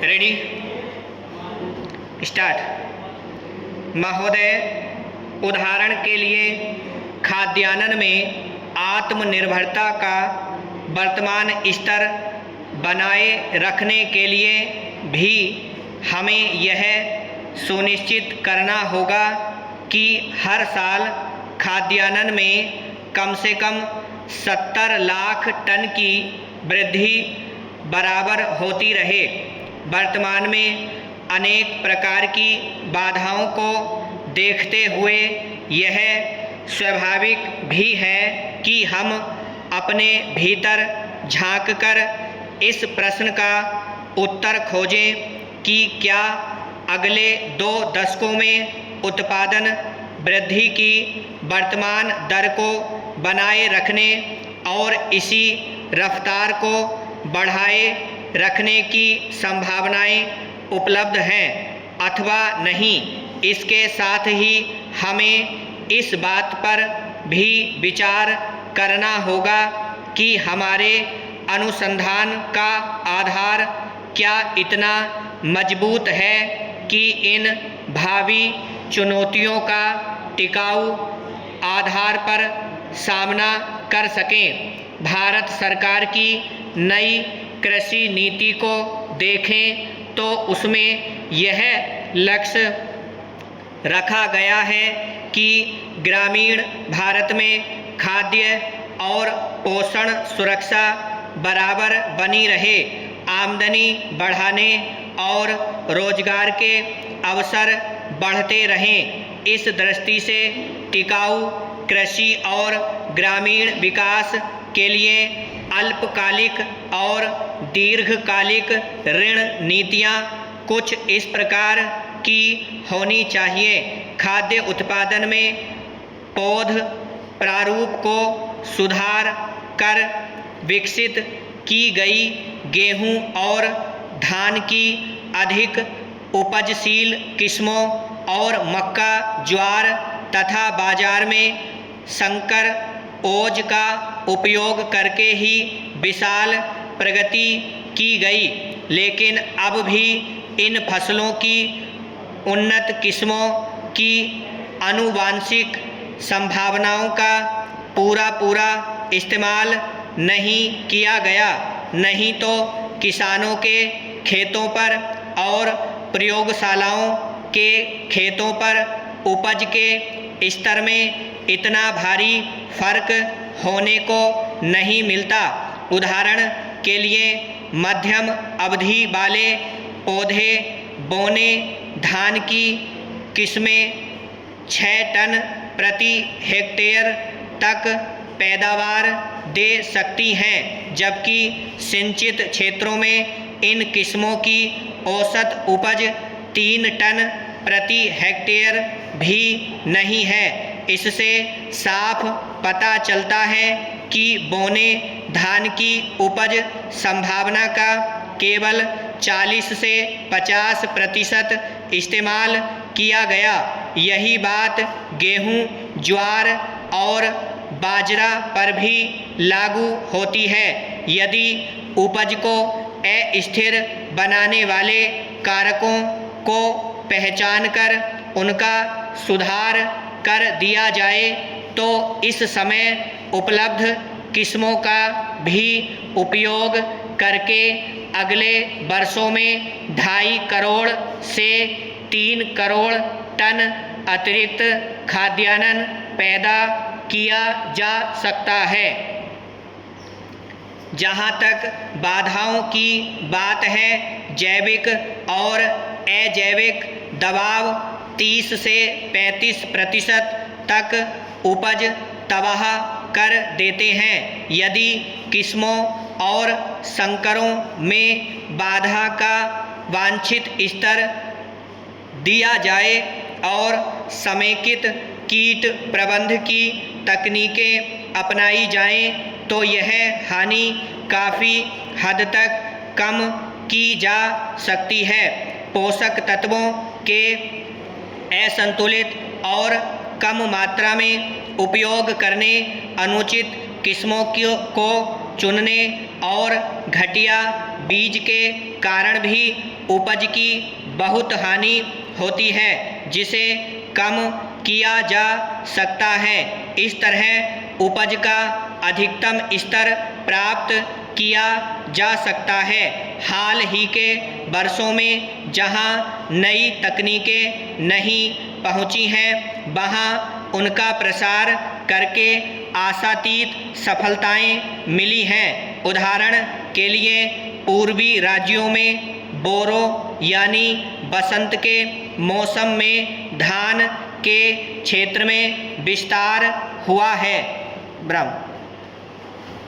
Ready start. महोदय, उदाहरण के लिए खाद्यान्न में आत्मनिर्भरता का वर्तमान स्तर बनाए रखने के लिए भी हमें यह सुनिश्चित करना होगा कि हर साल खाद्यान्न में कम से कम 70 लाख टन की वृद्धि बराबर होती रहे। वर्तमान में अनेक प्रकार की बाधाओं को देखते हुए यह स्वाभाविक भी है कि हम अपने भीतर झांककर इस प्रश्न का उत्तर खोजें कि क्या अगले 2 दशकों में उत्पादन वृद्धि की वर्तमान दर को बनाए रखने और इसी रफ्तार को बढ़ाए रखने की संभावनाएं उपलब्ध हैं अथवा नहीं। इसके साथ ही हमें इस बात पर भी विचार करना होगा कि हमारे अनुसंधान का आधार क्या इतना मजबूत है कि इन भावी चुनौतियों का टिकाऊ आधार पर सामना कर सकें। भारत सरकार की नई कृषि नीति को देखें तो उसमें यह लक्ष्य रखा गया है कि ग्रामीण भारत में खाद्य और पोषण सुरक्षा बराबर बनी रहे, आमदनी बढ़ाने और रोजगार के अवसर बढ़ते रहें। इस दृष्टि से टिकाऊ कृषि और ग्रामीण विकास के लिए अल्पकालिक और दीर्घकालिक ऋण नीतियां कुछ इस प्रकार की होनी चाहिए। खाद्य उत्पादन में पौध प्रारूप को सुधार कर विकसित की गई गेहूं और धान की अधिक उपजशील किस्मों और मक्का, ज्वार तथा बाजार में संकर ओज का उपयोग करके ही विशाल प्रगति की गई, लेकिन अब भी इन फसलों की उन्नत किस्मों की आनुवांशिक संभावनाओं का पूरा इस्तेमाल नहीं किया गया। नहीं तो किसानों के खेतों पर और प्रयोगशालाओं के खेतों पर उपज के स्तर में इतना भारी फर्क होने को नहीं मिलता। उदाहरण के लिए मध्यम अवधि वाले पौधे बोने धान की किस्में 6 टन प्रति हेक्टेयर तक पैदावार दे सकती हैं, जबकि सिंचित क्षेत्रों में इन किस्मों की औसत उपज 3 टन प्रति हेक्टेयर भी नहीं है। इससे साफ पता चलता है कि बोने धान की उपज संभावना का केवल 40 से 50% इस्तेमाल किया गया। यही बात गेहूं, ज्वार और बाजरा पर भी लागू होती है। यदि उपज को अस्थिर बनाने वाले कारकों को पहचानकर उनका सुधार कर दिया जाए तो इस समय उपलब्ध किस्मों का भी उपयोग करके अगले वर्षों में 2.5 करोड़ से 3 करोड़ टन अतिरिक्त खाद्यान्न पैदा किया जा सकता है। जहाँ तक बाधाओं की बात है, जैविक और अजैविक दबाव 30 से 35% तक उपज तबाह कर देते हैं। यदि किस्मों और संकरों में बाधा का वांछित स्तर दिया जाए और समेकित कीट प्रबंधन की तकनीकें अपनाई जाएं तो यह हानि काफ़ी हद तक कम की जा सकती है। पोषक तत्वों के असंतुलित और कम मात्रा में उपयोग करने, अनुचित किस्मों को चुनने और घटिया बीज के कारण भी उपज की बहुत हानि होती है, जिसे कम किया जा सकता है। इस तरह उपज का अधिकतम स्तर प्राप्त किया जा सकता है। हाल ही के वर्षों में जहां नई तकनीकें नहीं पहुंची हैं, वहां उनका प्रसार करके आशातीत सफलताएं मिली हैं। उदाहरण के लिए पूर्वी राज्यों में बोरो यानी बसंत के मौसम में धान के क्षेत्र में विस्तार हुआ है। ब्रह्म